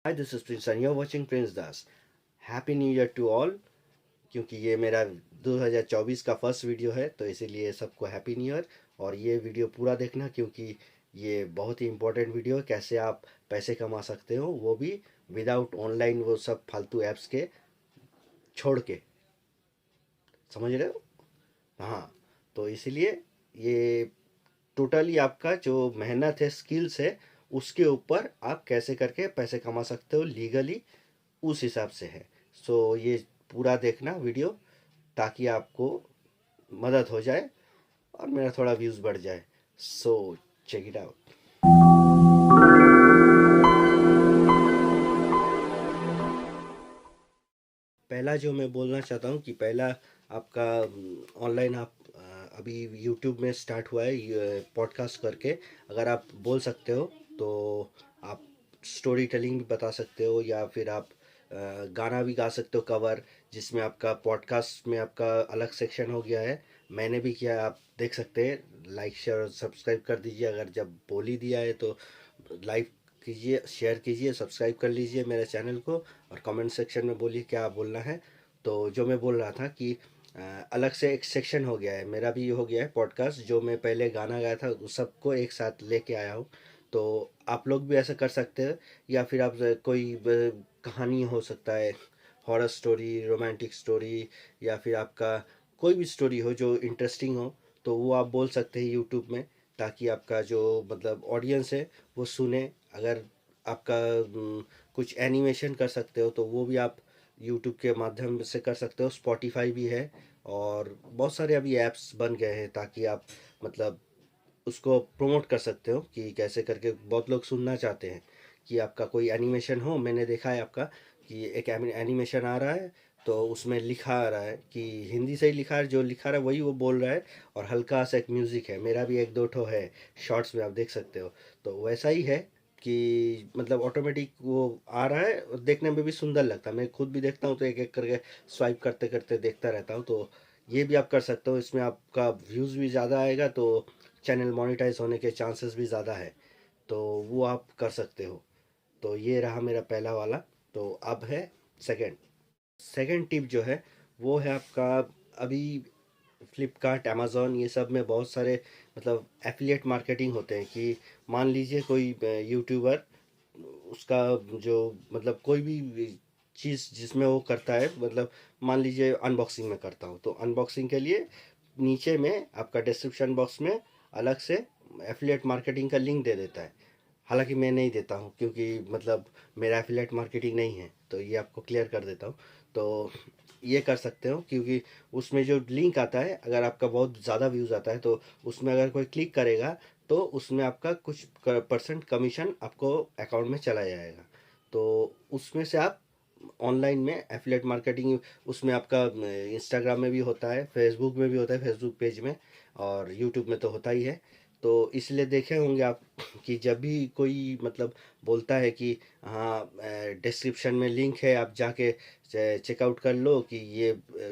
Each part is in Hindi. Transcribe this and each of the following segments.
Hi this is Prince and you are watching Prince Das. Happy new year to all. क्योंकि ये मेरा 2024 का फर्स्ट वीडियो है तो इसीलिए सबको हैप्पी न्यू ईयर। और ये वीडियो पूरा देखना क्योंकि ये बहुत ही इंपॉर्टेंट वीडियो है। कैसे आप पैसे कमा सकते हो वो भी विदाउट ऑनलाइन वो सब फालतू ऐप्स के छोड़ के। समझ रहे हो? हाँ। तो इसीलिए ये टोटली आपका जो मेहनत है, स्किल्स है, उसके ऊपर आप कैसे करके पैसे कमा सकते हो लीगली, उस हिसाब से है। सो ये पूरा देखना वीडियो ताकि आपको मदद हो जाए और मेरा थोड़ा व्यूज़ बढ़ जाए। So check it out. पहला जो मैं बोलना चाहता हूँ कि पहला आपका ऑनलाइन आप अभी यूट्यूब में स्टार्ट हुआ है पॉडकास्ट करके। अगर आप बोल सकते हो तो आप स्टोरी टेलिंग भी बता सकते हो या फिर आप गाना भी गा सकते हो कवर, जिसमें आपका पॉडकास्ट में आपका अलग सेक्शन हो गया है। मैंने भी किया है, आप देख सकते हैं। लाइक शेयर और सब्सक्राइब कर दीजिए। अगर जब बोल ही दिया है तो लाइक कीजिए, शेयर कीजिए, सब्सक्राइब कर लीजिए मेरे चैनल को और कमेंट सेक्शन में बोलिए क्या बोलना है। तो जो मैं बोल रहा था कि अलग से एक सेक्शन हो गया है, मेरा भी हो गया है पॉडकास्ट। जो मैं पहले गाना गाया था उस सबको एक साथ लेके आया हूँ। तो आप लोग भी ऐसा कर सकते हैं। या फिर आप कोई कहानी हो सकता है, हॉरर स्टोरी, रोमांटिक स्टोरी, या फिर आपका कोई भी स्टोरी हो जो इंटरेस्टिंग हो, तो वो आप बोल सकते हैं यूट्यूब में, ताकि आपका जो मतलब ऑडियंस है वो सुने। अगर आपका कुछ एनिमेशन कर सकते हो तो वो भी आप यूट्यूब के माध्यम से कर सकते हो। स्पॉटिफाई भी है और बहुत सारे अभी ऐप्स बन गए हैं ताकि आप मतलब उसको प्रमोट कर सकते हो कि कैसे करके बहुत लोग सुनना चाहते हैं कि आपका कोई एनिमेशन हो। मैंने देखा है आपका कि एक एनिमेशन आ रहा है तो उसमें लिखा आ रहा है कि हिंदी से ही लिखा है, जो लिखा रहा है वही वो बोल रहा है और हल्का सा एक म्यूज़िक है। मेरा भी एक दो ठो है, शॉर्ट्स में आप देख सकते हो। तो वैसा ही है कि मतलब ऑटोमेटिक वो आ रहा है और देखने में भी सुंदर लगता है। मैं खुद भी देखता हूँ तो एक एक करके स्वाइप करते करते देखता रहता हूँ। तो ये भी आप कर सकते हो, इसमें आपका व्यूज़ भी ज़्यादा आएगा तो चैनल मोनेटाइज होने के चांसेस भी ज़्यादा है। तो वो आप कर सकते हो। तो ये रहा मेरा पहला वाला। तो अब है सेकंड। सेकंड टिप जो है वो है आपका अभी फ्लिपकार्ट, अमेज़ॉन, ये सब में बहुत सारे मतलब एफिलिएट मार्केटिंग होते हैं कि मान लीजिए कोई यूट्यूबर, उसका जो मतलब कोई भी चीज़ जिसमें वो करता है, मतलब मान लीजिए अनबॉक्सिंग में करता हूँ तो अनबॉक्सिंग के लिए नीचे में आपका डिस्क्रिप्शन बॉक्स में अलग से एफिलिएट मार्केटिंग का लिंक दे देता है। हालांकि मैं नहीं देता हूँ क्योंकि मतलब मेरा एफिलिएट मार्केटिंग नहीं है, तो ये आपको क्लियर कर देता हूँ। तो ये कर सकते हो क्योंकि उसमें जो लिंक आता है, अगर आपका बहुत ज़्यादा व्यूज़ आता है तो उसमें अगर कोई क्लिक करेगा तो उसमें आपका कुछ परसेंट कमीशन आपको अकाउंट में चला जाएगा। तो उसमें से आप ऑनलाइन में एफिलिएट मार्केटिंग, उसमें आपका इंस्टाग्राम में भी होता है, फेसबुक में भी होता है, फेसबुक पेज में, और यूट्यूब में तो होता ही है। तो इसलिए देखे होंगे आप कि जब भी कोई मतलब बोलता है कि हाँ डिस्क्रिप्शन में लिंक है, आप जाके चेकआउट कर लो कि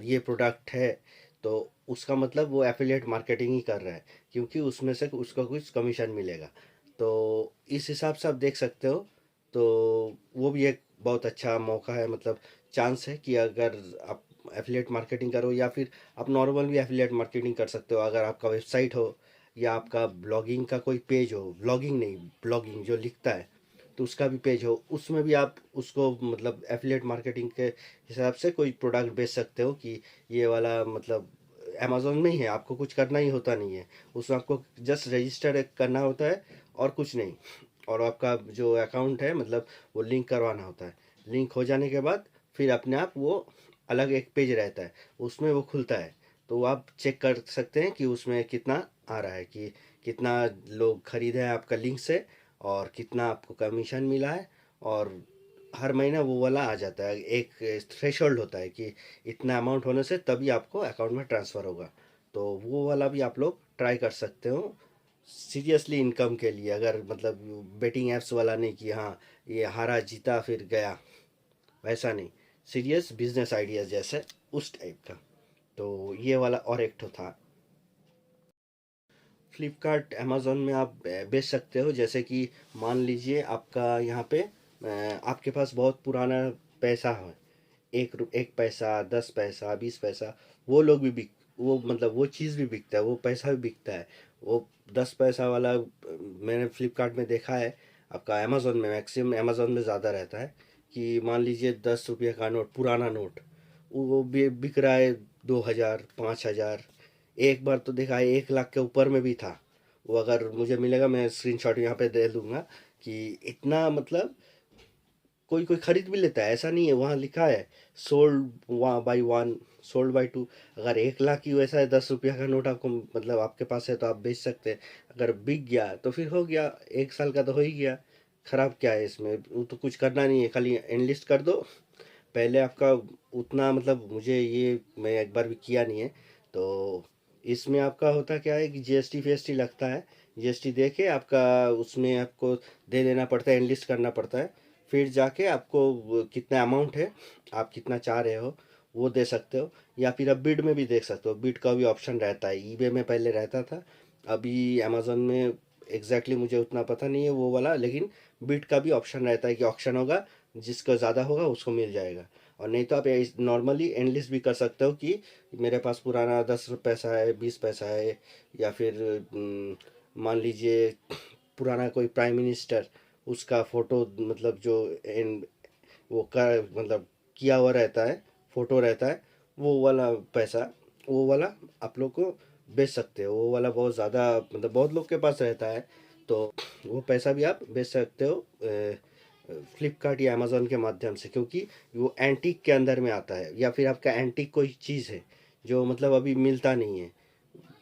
ये प्रोडक्ट है, तो उसका मतलब वो एफिलिएट मार्केटिंग ही कर रहा है क्योंकि उसमें से उसको कुछ कमीशन मिलेगा। तो इस हिसाब से आप देख सकते हो। तो वो भी एक बहुत अच्छा मौका है, मतलब चांस है कि अगर आप एफिलिएट मार्केटिंग करो या फिर आप नॉर्मल भी एफिलिएट मार्केटिंग कर सकते हो। अगर आपका वेबसाइट हो या आपका ब्लॉगिंग का कोई पेज हो, ब्लॉगिंग नहीं, ब्लॉगिंग जो लिखता है, तो उसका भी पेज हो, उसमें भी आप उसको मतलब एफिलिएट मार्केटिंग के हिसाब से कोई प्रोडक्ट बेच सकते हो कि ये वाला मतलब अमेज़न में ही है, आपको कुछ करना ही होता नहीं है। उसमें आपको जस्ट रजिस्टर करना होता है और कुछ नहीं। और आपका जो अकाउंट है मतलब वो लिंक करवाना होता है। लिंक हो जाने के बाद फिर अपने आप वो अलग एक पेज रहता है, उसमें वो खुलता है। तो आप चेक कर सकते हैं कि उसमें कितना आ रहा है, कि कितना लोग खरीदे हैं आपका लिंक से और कितना आपको कमीशन मिला है। और हर महीना वो वाला आ जाता है, एक थ्रेशोल्ड होता है कि इतना अमाउंट होने से तभी आपको अकाउंट में ट्रांसफ़र होगा। तो वो वाला भी आप लोग ट्राई कर सकते हो सीरियसली इनकम के लिए। अगर मतलब बेटिंग ऐप्स वाला नहीं कि हाँ ये हारा जीता फिर गया, वैसा नहीं, सीरियस बिजनेस आइडियाज जैसे उस टाइप का। तो ये वाला और एक ठो था। फ्लिपकार्ट, अमेज़न में आप बेच सकते हो। जैसे कि मान लीजिए आपका यहाँ पे आपके पास बहुत पुराना पैसा है, एक पैसा, 10 पैसा, 20 पैसा, वो लोग भी बिक वो मतलब वो चीज़ भी बिकता है, वो पैसा भी बिकता है। वो 10 पैसा वाला मैंने फ्लिपकार्ट में देखा है। आपका अमेज़ोन में, मैक्सिमम अमेज़ोन में ज़्यादा रहता है कि मान लीजिए 10 रुपये का नोट, पुराना नोट, वो भी बिक रहा है 2 हज़ार, 5 हज़ार। एक बार तो देखा है 1 लाख के ऊपर में भी था। वो अगर मुझे मिलेगा मैं स्क्रीनशॉट यहाँ पे दे दूंगा कि इतना मतलब कोई कोई खरीद भी लेता है, ऐसा नहीं है। वहाँ लिखा है sold by one, sold by two. अगर 1 लाख की वैसा है, 10 रुपया का नोट आपको मतलब आपके पास है तो आप बेच सकते हैं। अगर बिक गया तो फिर हो गया, 1 साल का तो हो ही गया। खराब क्या है इसमें, वो तो कुछ करना नहीं है, खाली एनलिस्ट कर दो। पहले आपका उतना मतलब मुझे ये मैं एक बार भी किया नहीं है। तो इसमें आपका होता क्या है कि जीएसटी फीएसटी लगता है। जीएसटी दे के आपका उसमें आपको दे देना पड़ता है, एनलिस्ट करना पड़ता है। फिर जाके आपको कितना अमाउंट है, आप कितना चाह रहे हो वो दे सकते हो। या फिर आप बिड में भी देख सकते हो, बिड का भी ऑप्शन रहता है। ईबे में पहले रहता था, अभी अमेजोन में एग्जैक्टली मुझे उतना पता नहीं है वो वाला, लेकिन बिड का भी ऑप्शन रहता है कि ऑप्शन होगा, जिसका ज़्यादा होगा उसको मिल जाएगा। और नहीं तो आप नॉर्मली एनलिस्ट भी कर सकते हो कि मेरे पास पुराना 10 पैसा है, 20 पैसा है। या फिर मान लीजिए पुराना कोई प्राइम मिनिस्टर, उसका फोटो मतलब जो वो कर मतलब किया हुआ रहता है, फोटो रहता है, वो वाला पैसा, वो वाला आप लोग को बेच सकते हो। वो वाला बहुत ज़्यादा मतलब बहुत लोग के पास रहता है। तो वो पैसा भी आप बेच सकते हो फ्लिपकार्ट या अमेज़ोन के माध्यम से, क्योंकि वो एंटीक के अंदर में आता है। या फिर आपका एंटीक कोई चीज़ है जो मतलब अभी मिलता नहीं है,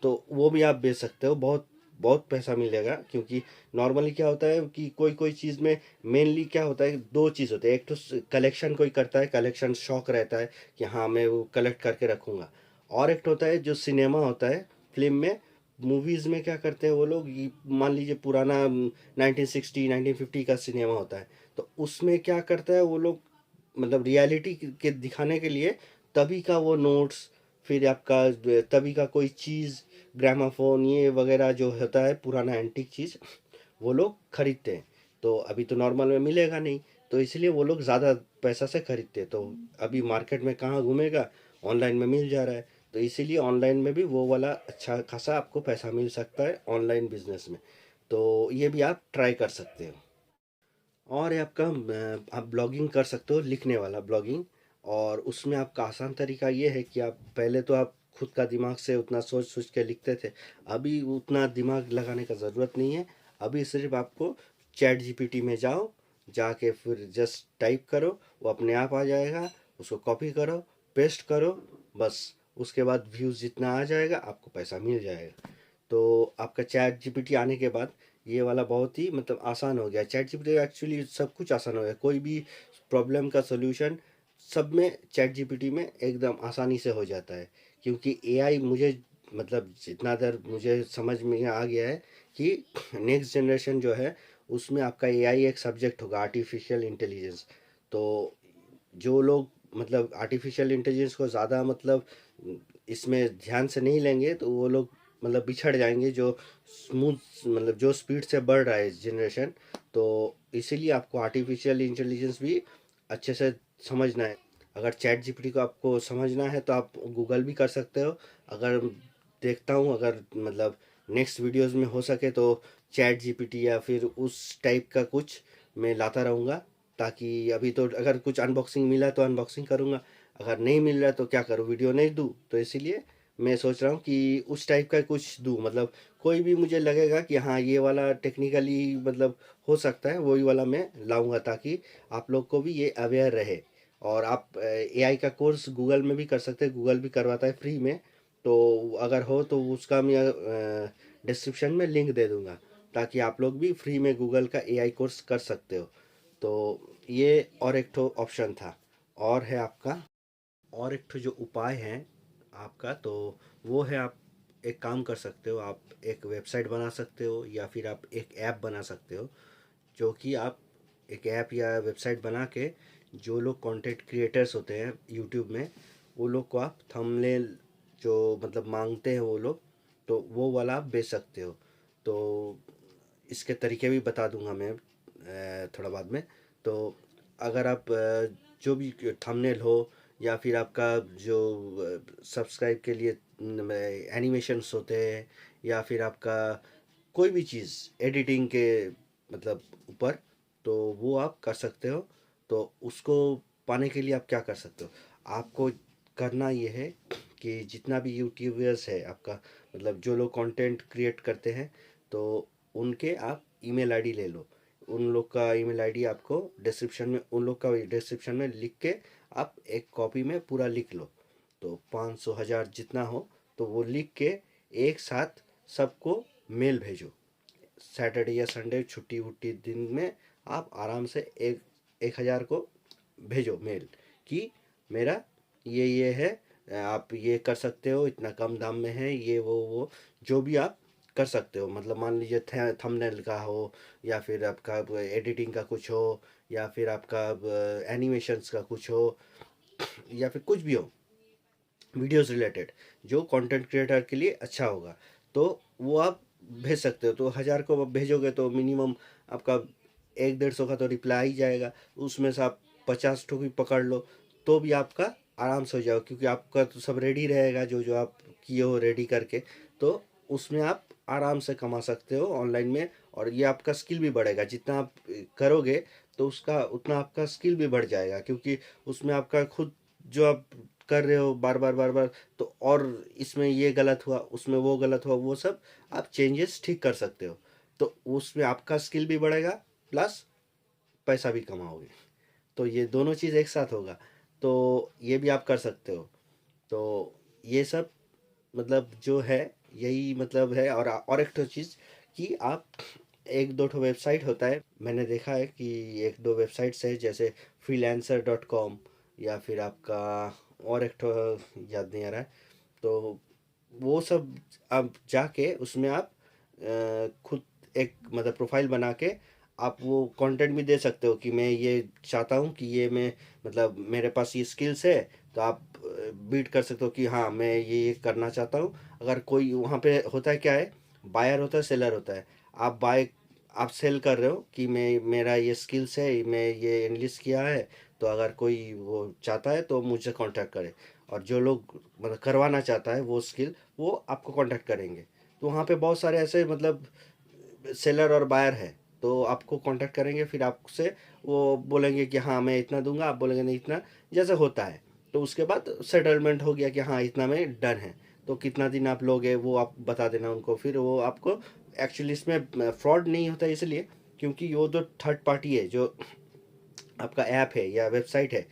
तो वो भी आप बेच सकते हो। बहुत बहुत पैसा मिलेगा, क्योंकि नॉर्मली क्या होता है कि कोई कोई चीज़ में मेनली क्या होता है, दो चीज़ होते हैं। एक तो कलेक्शन कोई करता है, कलेक्शन शौक रहता है कि हाँ मैं वो कलेक्ट करके रखूँगा। और एक होता है जो सिनेमा होता है, फिल्म में, मूवीज़ में क्या करते हैं वो लोग, मान लीजिए पुराना 1960 1950 का सिनेमा होता है, तो उसमें क्या करता है वो लोग मतलब रियलिटी के दिखाने के लिए तभी का वो नोट्स, फिर आपका तभी का कोई चीज़, ग्रामाफोन ये वगैरह जो होता है पुराना एंटीक चीज़, वो लोग खरीदते हैं। तो अभी तो नॉर्मल में मिलेगा नहीं, तो इसलिए वो लोग ज़्यादा पैसा से खरीदते हैं। तो अभी मार्केट में कहाँ घूमेगा, ऑनलाइन में मिल जा रहा है। तो इसीलिए ऑनलाइन में भी वो वाला अच्छा खासा आपको पैसा मिल सकता है ऑनलाइन बिजनेस में। तो ये भी आप ट्राई कर सकते हो। और ये आपका आप ब्लॉगिंग कर सकते हो, लिखने वाला ब्लॉगिंग। और उसमें आपका आसान तरीका ये है कि आप पहले तो आप खुद का दिमाग से उतना सोच सोच के लिखते थे, अभी उतना दिमाग लगाने का ज़रूरत नहीं है। अभी सिर्फ आपको चैट जीपीटी में जाओ, जाके फिर जस्ट टाइप करो, वो अपने आप आ जाएगा। उसको कॉपी करो, पेस्ट करो, बस। उसके बाद व्यूज़ जितना आ जाएगा आपको पैसा मिल जाएगा। तो आपका चैट जीपीटी आने के बाद ये वाला बहुत ही मतलब आसान हो गया। चैट जीपीटी एक्चुअली सब कुछ आसान हो गया, कोई भी प्रॉब्लम का सॉल्यूशन सब में चैट जीपीटी में एकदम आसानी से हो जाता है। क्योंकि एआई मुझे मतलब जितना देर मुझे समझ में आ गया है कि नेक्स्ट जनरेशन जो है उसमें आपका एआई एक सब्जेक्ट होगा, आर्टिफिशियल इंटेलिजेंस। तो जो लोग मतलब आर्टिफिशियल इंटेलिजेंस को ज़्यादा मतलब इसमें ध्यान से नहीं लेंगे तो वो लोग मतलब बिछड़ जाएंगे, जो स्मूथ मतलब जो स्पीड से बढ़ रहा है जनरेशन। तो इसीलिए आपको आर्टिफिशियल इंटेलिजेंस भी अच्छे से समझना है। अगर चैट जीपीटी को आपको समझना है तो आप गूगल भी कर सकते हो। अगर देखता हूँ अगर मतलब नेक्स्ट वीडियोस में हो सके तो चैट जीपीटी या फिर उस टाइप का कुछ मैं लाता रहूँगा। ताकि अभी तो अगर कुछ अनबॉक्सिंग मिला तो अनबॉक्सिंग करूँगा, अगर नहीं मिल रहा तो क्या करूँ, वीडियो नहीं दूँ। तो इसीलिए मैं सोच रहा हूँ कि उस टाइप का कुछ दूँ, मतलब कोई भी मुझे लगेगा कि हाँ ये वाला टेक्निकली मतलब हो सकता है, वही वाला मैं लाऊंगा, ताकि आप लोग को भी ये अवेयर रहे। और आप एआई का कोर्स गूगल में भी कर सकते हैं, गूगल भी करवाता है फ्री में। तो अगर हो तो उसका मैं डिस्क्रिप्शन में लिंक दे दूंगा, ताकि आप लोग भी फ्री में गूगल का एआई कोर्स कर सकते हो। तो ये और एक ठो ऑप्शन था। और है आपका, और एक ठो जो उपाय है आपका, तो वो है आप एक काम कर सकते हो, आप एक वेबसाइट बना सकते हो या फिर आप एक ऐप बना सकते हो। जो कि आप एक ऐप या वेबसाइट बना के जो लोग कंटेंट क्रिएटर्स होते हैं यूट्यूब में, वो लोग को आप थंबनेल जो मतलब मांगते हैं वो लोग, तो वो वाला आप बेच सकते हो। तो इसके तरीके भी बता दूंगा मैं थोड़ा बाद में। तो अगर आप जो भी थंबनेल हो या फिर आपका जो सब्सक्राइब के लिए एनिमेशंस होते हैं या फिर आपका कोई भी चीज़ एडिटिंग के मतलब ऊपर, तो वो आप कर सकते हो। तो उसको पाने के लिए आप क्या कर सकते हो, आपको करना ये है कि जितना भी यूट्यूबर्स है आपका, मतलब जो लोग कंटेंट क्रिएट करते हैं, तो उनके आप ईमेल आईडी ले लो। उन लोग का ईमेल आईडी आपको डिस्क्रिप्शन में, उन लोग का डिस्क्रिप्शन में लिख के आप एक कॉपी में पूरा लिख लो। तो 500 हज़ार जितना हो, तो वो लिख के एक साथ सबको मेल भेजो। सैटरडे या संडे छुट्टी वुट्टी दिन में आप आराम से एक 1,000 को भेजो मेल कि मेरा ये है, आप ये कर सकते हो, इतना कम दाम में है, ये वो जो भी आप कर सकते हो। मतलब मान लीजिए थंबनेल का हो या फिर आपका एडिटिंग का कुछ हो या फिर आपका एनिमेशंस का कुछ हो या फिर कुछ भी हो, वीडियोस रिलेटेड जो कंटेंट क्रिएटर के लिए अच्छा होगा, तो वो आप भेज सकते हो। तो 1,000 को आप भेजोगे तो मिनिमम आपका 100-150 का तो रिप्लाई ही जाएगा। उसमें से आप 50 ठो भी पकड़ लो तो भी आपका आराम से हो जाएगा, क्योंकि आपका तो सब रेडी रहेगा, जो जो आप किए हो रेडी करके। तो उसमें आप आराम से कमा सकते हो ऑनलाइन में। और ये आपका स्किल भी बढ़ेगा, जितना आप करोगे तो उसका उतना आपका स्किल भी बढ़ जाएगा, क्योंकि उसमें आपका खुद जो आप कर रहे हो बार बार बार बार, तो और इसमें ये गलत हुआ, उसमें वो गलत हुआ, वो सब आप चेंजेस ठीक कर सकते हो। तो उसमें आपका स्किल भी बढ़ेगा, प्लस पैसा भी कमाओगे। तो ये दोनों चीज़ एक साथ होगा, तो ये भी आप कर सकते हो। तो ये सब मतलब जो है, यही मतलब है। और एक तो चीज़ कि आप एक दो ठो वेबसाइट होता है, मैंने देखा है कि एक दो वेबसाइट्स है, जैसे freelancer.com या फिर आपका और एक ठो याद नहीं आ रहा है। तो वो सब आप जाके उसमें आप खुद एक मतलब प्रोफाइल बना के आप वो कंटेंट भी दे सकते हो कि मैं ये चाहता हूँ कि ये मैं मतलब मेरे पास ये स्किल्स है। तो आप बीट कर सकते हो कि हाँ मैं ये करना चाहता हूँ। अगर कोई वहाँ पे होता है, क्या है, बायर होता है, सेलर होता है। आप सेल कर रहे हो कि मैं मेरा ये स्किल्स है, मैं ये एनालिस्ट किया है, तो अगर कोई वो चाहता है तो मुझसे कांटेक्ट करे। और जो लोग मतलब करवाना चाहता है वो स्किल, वो आपको कांटेक्ट करेंगे। तो वहाँ पे बहुत सारे ऐसे मतलब सेलर और बायर है, तो आपको कांटेक्ट करेंगे, फिर आपसे वो बोलेंगे कि हाँ मैं इतना दूंगा, आप बोलेंगे नहीं इतना, जैसे होता है। तो उसके बाद सेटलमेंट हो गया कि हाँ इतना में डन है। तो कितना दिन आप लोगे वो आप बता देना उनको, फिर वो आपको एक्चुअली इसमें फ्रॉड नहीं होता, इसलिए क्योंकि वो तो थर्ड पार्टी है, जो आपका ऐप है या वेबसाइट है,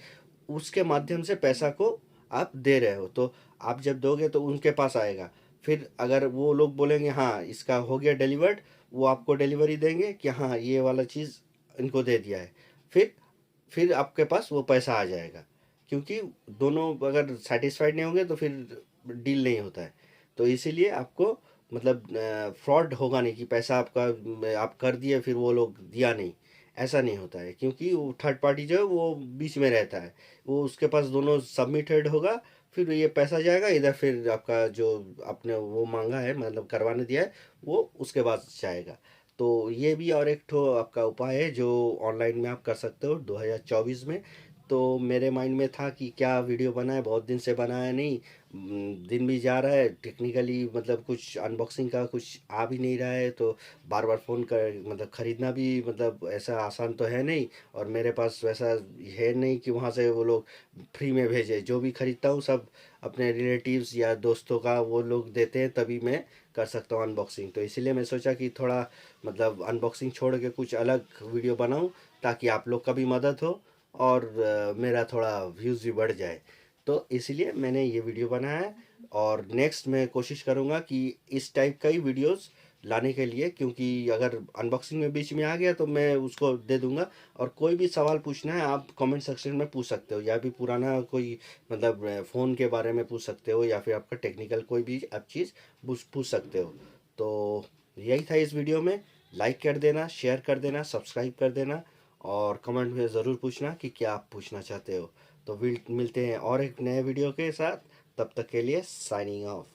उसके माध्यम से पैसा को आप दे रहे हो। तो आप जब दोगे तो उनके पास आएगा। फिर अगर वो लोग बोलेंगे हाँ इसका हो गया डिलीवर्ड, वो आपको डिलीवरी देंगे कि हाँ ये वाला चीज़ इनको दे दिया है। फिर आपके पास वो पैसा आ जाएगा, क्योंकि दोनों अगर सेटिस्फाइड नहीं होंगे तो फिर डील नहीं होता है। तो इसीलिए आपको मतलब फ्रॉड होगा नहीं कि पैसा आपका आप कर दिए फिर वो लोग दिया नहीं, ऐसा नहीं होता है। क्योंकि वो थर्ड पार्टी जो है वो बीच में रहता है, वो उसके पास दोनों सबमिटेड होगा, फिर ये पैसा जाएगा इधर, फिर आपका जो आपने वो मांगा है मतलब करवाने दिया है, वो उसके बाद जाएगा। तो ये भी और एक ठो आपका उपाय है जो ऑनलाइन में आप कर सकते हो 2024 में। तो मेरे माइंड में था कि क्या वीडियो बनाए, बहुत दिन से बनाया नहीं। दिन भी जा रहा है, टेक्निकली मतलब कुछ अनबॉक्सिंग का कुछ आ भी नहीं रहा है, तो बार बार फ़ोन कर मतलब ख़रीदना भी मतलब ऐसा आसान तो है नहीं। और मेरे पास वैसा है नहीं कि वहाँ से वो लोग फ्री में भेजे। जो भी ख़रीदता हूँ सब अपने रिलेटिव्स या दोस्तों का वो लोग देते हैं, तभी मैं कर सकता हूँ अनबॉक्सिंग। तो इसीलिए मैं सोचा कि थोड़ा मतलब अनबॉक्सिंग छोड़ के कुछ अलग वीडियो बनाऊँ, ताकि आप लोग का भी मदद हो और मेरा थोड़ा व्यूज़ भी बढ़ जाए। तो इसलिए मैंने ये वीडियो बनाया है। और नेक्स्ट मैं कोशिश करूँगा कि इस टाइप का ही वीडियोस लाने के लिए, क्योंकि अगर अनबॉक्सिंग में बीच में आ गया तो मैं उसको दे दूंगा। और कोई भी सवाल पूछना है आप कमेंट सेक्शन में पूछ सकते हो, या भी पुराना कोई मतलब फ़ोन के बारे में पूछ सकते हो, या फिर आपका टेक्निकल कोई भी आप चीज़ पूछ सकते हो। तो यही था इस वीडियो में। लाइक कर देना, शेयर कर देना, सब्सक्राइब कर देना, और कमेंट में ज़रूर पूछना कि क्या आप पूछना चाहते हो। तो मिलते हैं और एक नए वीडियो के साथ, तब तक के लिए साइनिंग ऑफ।